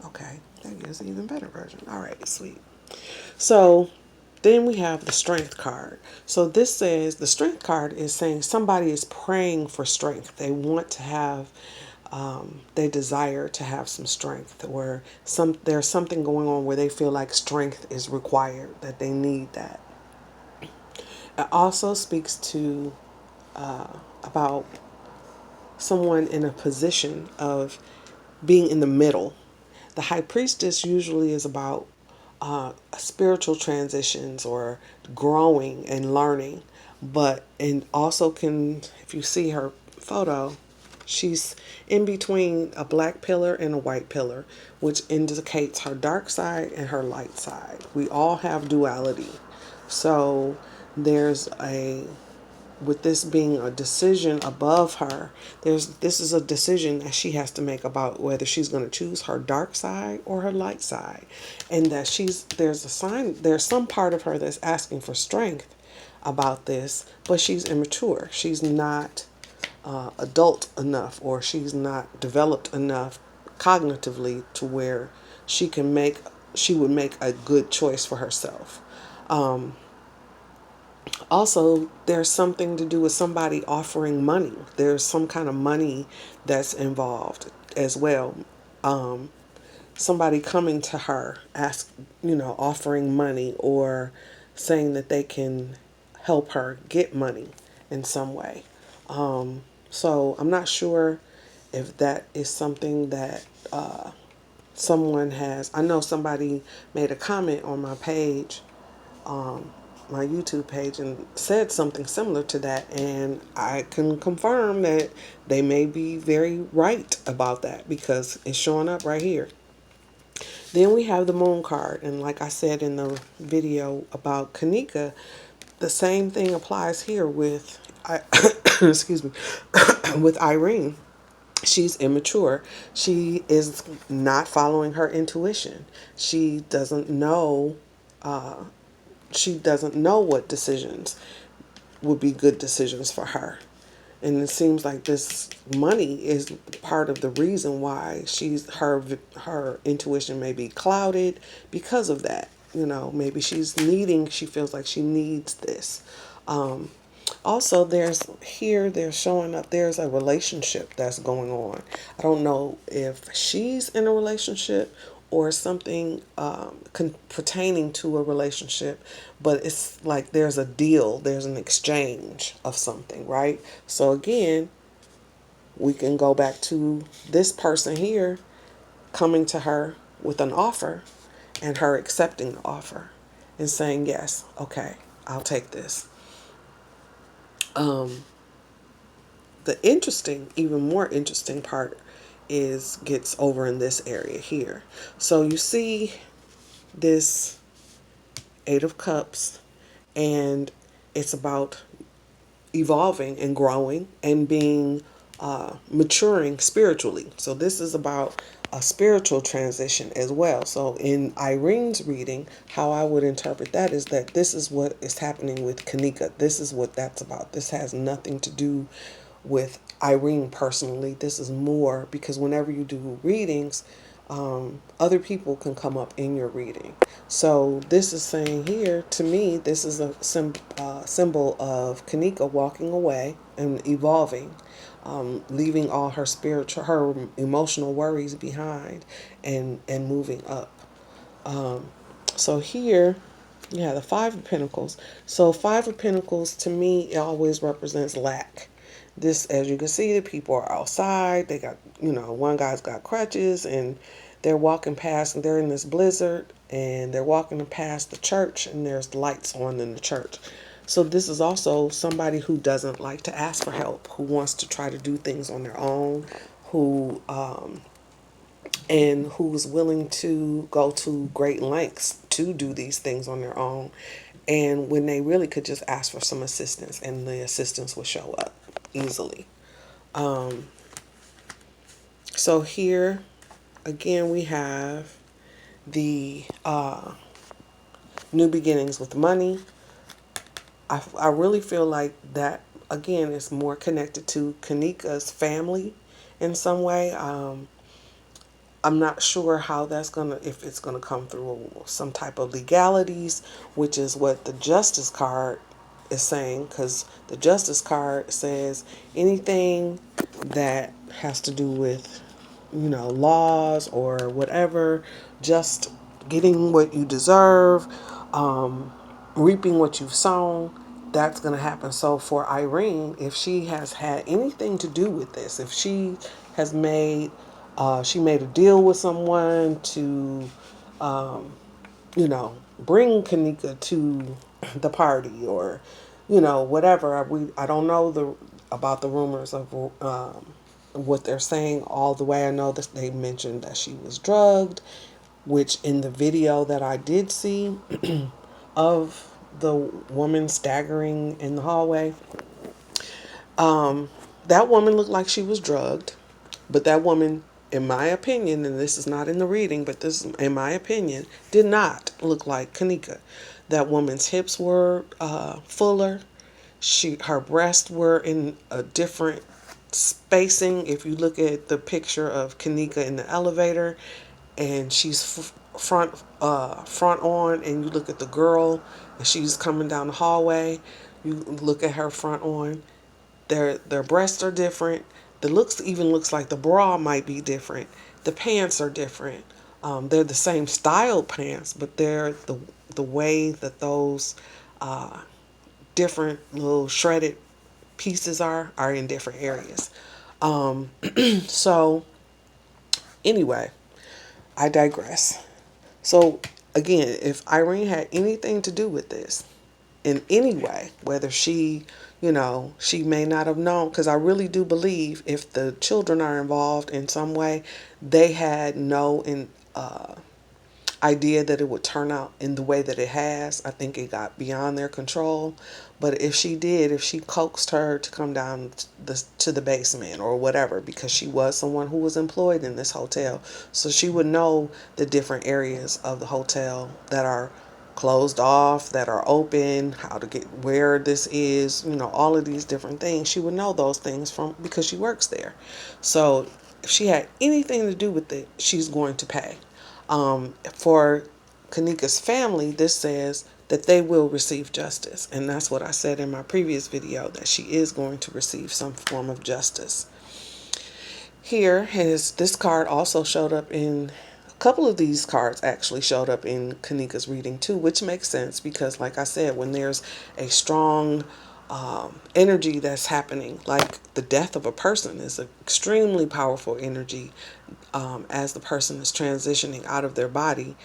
Okay, that is an even better version. All right, sweet. So then we have the strength card. So this says the strength card is saying somebody is praying for strength. They want to have, they desire to have some strength, or there's something going on where they feel like strength is required, that they need that. It also speaks to about someone in a position of being in the middle. The high priestess usually is about spiritual transitions or growing and learning, but and also can, if you see her photo, she's in between a black pillar and a white pillar, which indicates her dark side and her light side. We all have duality. So there's a, with this being a decision above her, this is a decision that she has to make about whether she's going to choose her dark side or her light side, and that there's a sign, there's some part of her that's asking for strength about this, but she's immature. She's not adult enough, or she's not developed enough cognitively to where she would make a good choice for herself. Also, there's something to do with somebody offering money. There's some kind of money that's involved as well. Um, Somebody coming to her, offering money, or saying that they can help her get money in some way. So I'm not sure if that is something that someone has. I know somebody made a comment on my page, my YouTube page, and said something similar to that, and I can confirm that they may be very right about that because it's showing up right here. Then we have the moon card, and like I said in the video about Kenneka, the same thing applies here with excuse me, with Irene. She's immature. She is not following her intuition. She doesn't know what decisions would be good decisions for her. And it seems like this money is part of the reason why her intuition may be clouded because of that. Maybe she feels like she needs this. Also, they're showing up, there's a relationship that's going on. I don't know if she's in a relationship or something pertaining to a relationship, but it's like there's a deal, there's an exchange of something, right? So again, we can go back to this person here coming to her with an offer and her accepting the offer and saying, yes, okay, I'll take this. The even more interesting part gets over in this area here. So you see this Eight of Cups, and it's about evolving and growing and being maturing spiritually. So this is about a spiritual transition as well. So in Irene's reading, how I would interpret that is that this is what is happening with Kenneka. This is what that's about. This has nothing to do with Irene personally. This is more because whenever you do readings, other people can come up in your reading. So this is saying here, to me, this is a symbol of Kenneka walking away and evolving, leaving all her emotional worries behind, and moving up. So here, yeah, the Five of Pentacles. So Five of Pentacles, to me, it always represents lack. This, as you can see, the people are outside. They got, one guy's got crutches, and they're walking past, and they're in this blizzard, and they're walking past the church, and there's lights on in the church. So this is also somebody who doesn't like to ask for help, who wants to try to do things on their own, and who's willing to go to great lengths to do these things on their own. And when they really could just ask for some assistance, and the assistance will show up easily. So here, again, we have the new beginnings with money. I really feel like that, again, is more connected to Kenneka's family in some way. I'm not sure how that's gonna, if it's gonna come through some type of legalities, which is what the justice card is saying, because the justice card says anything that has to do with, laws or whatever, just getting what you deserve, reaping what you've sown, that's going to happen. So for Irene, if she has had anything to do with this, if she has made, she made a deal with someone to, bring Kenneka to the party, or, whatever. I don't know about the rumors of what they're saying all the way. I know that they mentioned that she was drugged, which in the video that I did see of the woman staggering in the hallway, that woman looked like she was drugged. But that woman, in my opinion, and this is not in the reading, but this is in my opinion, did not look like Kenneka. That woman's hips were fuller. Her breasts were in a different spacing. If you look at the picture of Kenneka in the elevator, and she's front on, and you look at the girl, and she's coming down the hallway, you look at her front on. Their breasts are different. The looks even looks like the bra might be different. The pants are different. They're the same style pants, but they're the way that those different little shredded pieces are in different areas. So anyway, I digress. So again, if Irene had anything to do with this in any way, whether she may not have known, because I really do believe if the children are involved in some way, they had no idea that it would turn out in the way that it has. I think it got beyond their control. But if she coaxed her to come down to the basement or whatever, because she was someone who was employed in this hotel, so she would know the different areas of the hotel that are closed off, that are open, how to get where this is, all of these different things. She would know those things because she works there. So if she had anything to do with it, she's going to pay. For Kenneka's family, this says that they will receive justice. And that's what I said in my previous video, that she is going to receive some form of justice. Here is this card also showed up in a couple of these cards actually showed up in Kenneka's reading too, which makes sense because, like I said, when there's a strong energy that's happening, like the death of a person is an extremely powerful energy. As the person is transitioning out of their body,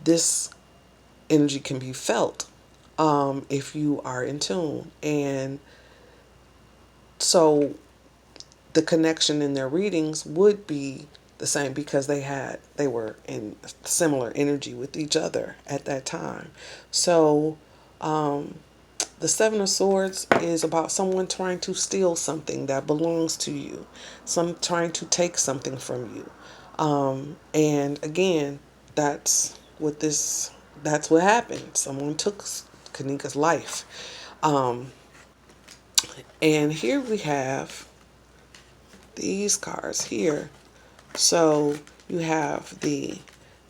this energy can be felt if you are in tune. And so the connection in their readings would be the same because they were in similar energy with each other at that time. So the Seven of Swords is about someone trying to steal something that belongs to you, some trying to take something from you. And again, that's what happened. Someone took Kenneka's life. And here we have these cards here. So you have the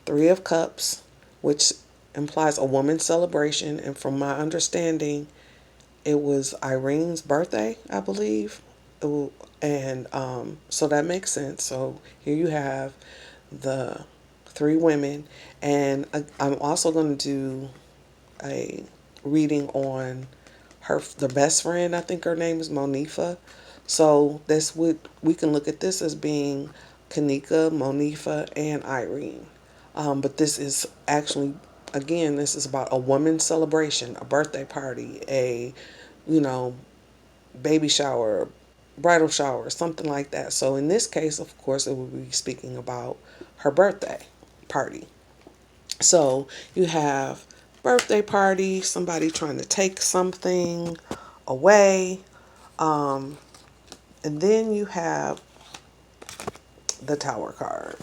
Three of Cups, which implies a woman's celebration. And from my understanding, it was Irene's birthday, I believe. And so that makes sense. So here you have the three women. And I'm also going to do a reading on the best friend. I think her name is Monifa. So we can look at this as being Kenneka, Monifa, and Irene. But this is actually, again, this is about a woman's celebration, a birthday party, a, baby shower, bridal shower, something like that. So in this case, of course, it would be speaking about her birthday party. So you have birthday party, somebody trying to take something away. And then you have the Tower card.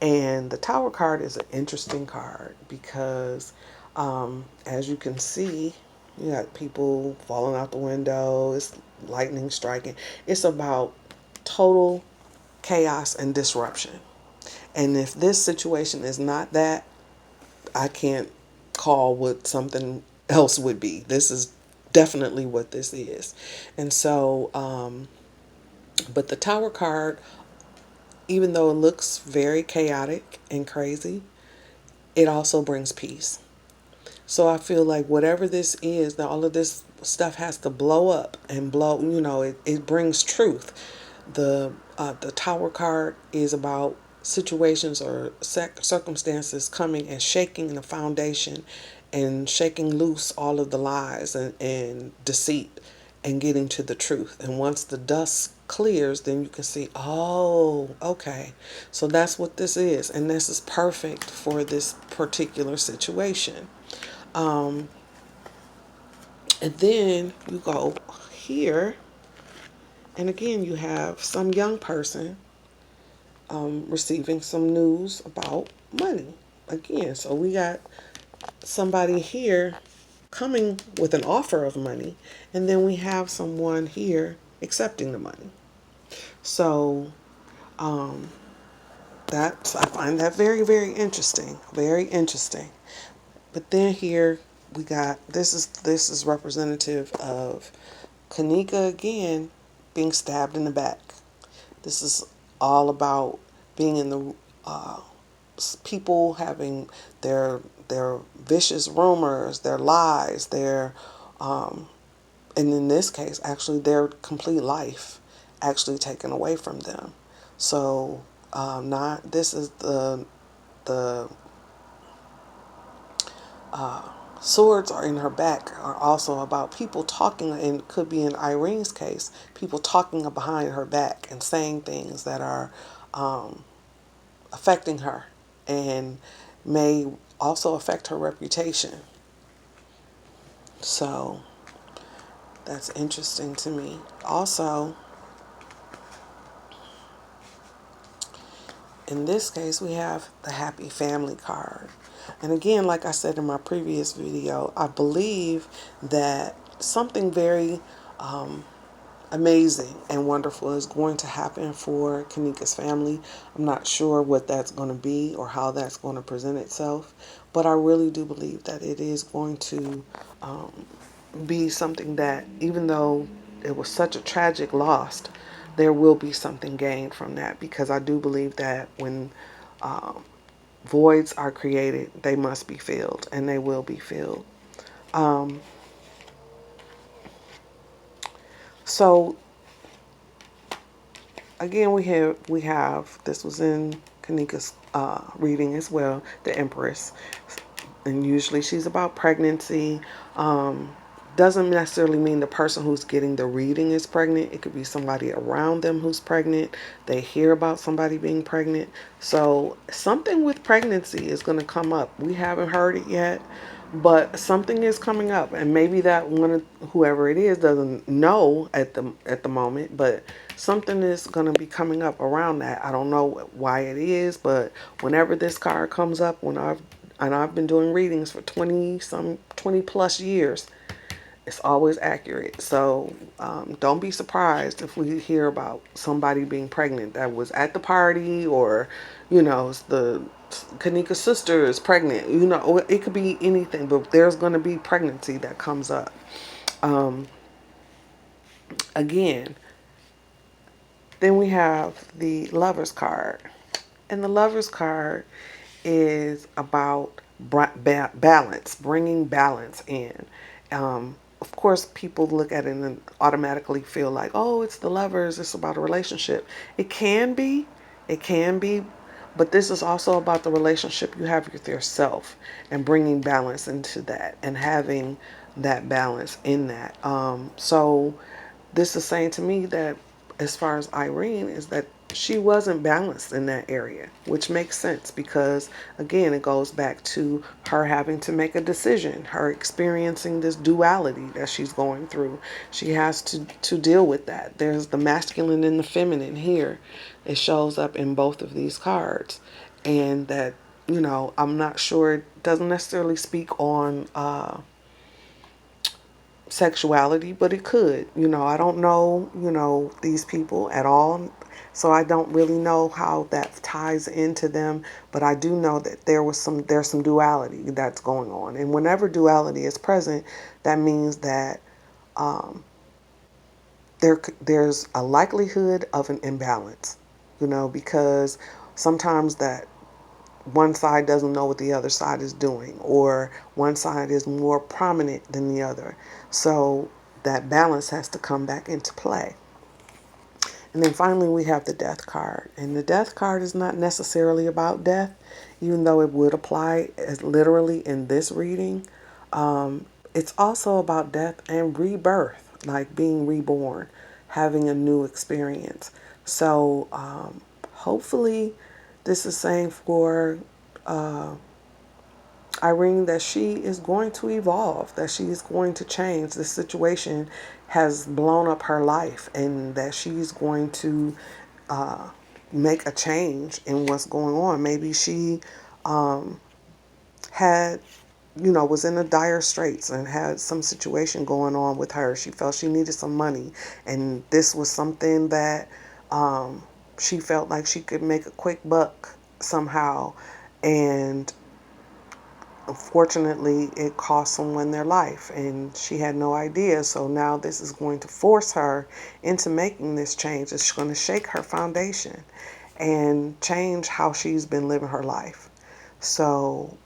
And the Tower card is an interesting card because, as you can see, you got people falling out the window, it's lightning striking. It's about total chaos and disruption. And if this situation is not that, I can't call what something else would be. This is definitely what this is. And so, but the Tower card, even though it looks very chaotic and crazy, it also brings peace. So I feel like whatever this is, that all of this stuff has to blow up and blow, it brings truth. The Tower card is about situations or circumstances coming and shaking the foundation and shaking loose all of the lies and deceit and getting to the truth. And once the dust clears, then you can see, oh, okay. So that's what this is. And this is perfect for this particular situation. And then you go here, and again, you have some young person receiving some news about money. Again, so we got somebody here coming with an offer of money, and then we have someone here accepting the money. So that's, I find that very, very interesting. Very interesting. But then here we got, this is representative of Kenneka again being stabbed in the back. This is all about being in the people having their vicious rumors, their lies, their and in this case actually their complete life actually taken away from them. So not this is the swords are in her back are also about people talking, and could be in Irene's case, people talking behind her back and saying things that are affecting her and may also affect her reputation. So that's interesting to me. Also, in this case, we have the happy family card. And again, like I said in my previous video, I believe that something very amazing and wonderful is going to happen for Kenneka's family. I'm not sure what that's going to be or how that's going to present itself, but I really do believe that it is going to be something that, even though it was such a tragic loss, there will be something gained from that, because I do believe that when voids are created, they must be filled, and they will be filled. So again, we have this was in Kenneka's reading as well, the Empress, and usually she's about pregnancy. Doesn't necessarily mean the person who's getting the reading is pregnant. It could be somebody around them who's pregnant. They hear about somebody being pregnant. So something with pregnancy is going to come up. We haven't heard it yet, but something is coming up, and maybe that one, whoever it is, doesn't know at the moment, but something is going to be coming up around that. I don't know why it is, but whenever this card comes up, I've been doing readings for 20 plus years, it's always accurate. So don't be surprised if we hear about somebody being pregnant that was at the party, or it's the Kenneka's sister is pregnant. It could be anything, but there's going to be pregnancy that comes up. Again, then we have the Lover's card, and the Lover's card is about balance, bringing balance in. Of course, people look at it and automatically feel like, oh, it's the Lovers, it's about a relationship. It can be, but this is also about the relationship you have with yourself and bringing balance into that and having that balance in that. So this is saying to me that, as far as Irene, is that she wasn't balanced in that area, which makes sense, because again, it goes back to her having to make a decision, her experiencing this duality that she's going through. She has to deal with that. There's the masculine and the feminine here. It shows up in both of these cards, and that, I'm not sure, it doesn't necessarily speak on sexuality, but it could. I don't know, these people at all. So I don't really know how that ties into them, but I do know that there's some duality that's going on. And whenever duality is present, that means that there's a likelihood of an imbalance, because sometimes that one side doesn't know what the other side is doing, or one side is more prominent than the other. So that balance has to come back into play. And then finally, we have the death card. And the death card is not necessarily about death, even though it would apply as literally in this reading. It's also about death and rebirth, like being reborn, having a new experience. So hopefully, this is saying for Irene that she is going to evolve, that she is going to change. This situation has blown up her life, and that she's going to make a change in what's going on. Maybe she had, was in a dire straits and had some situation going on with her. She felt she needed some money, and this was something that she felt like she could make a quick buck somehow. And unfortunately, it cost someone their life, and she had no idea. So now this is going to force her into making this change. It's going to shake her foundation and change how she's been living her life. So,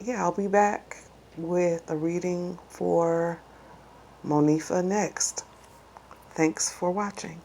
yeah, I'll be back with a reading for Monifa next. Thanks for watching.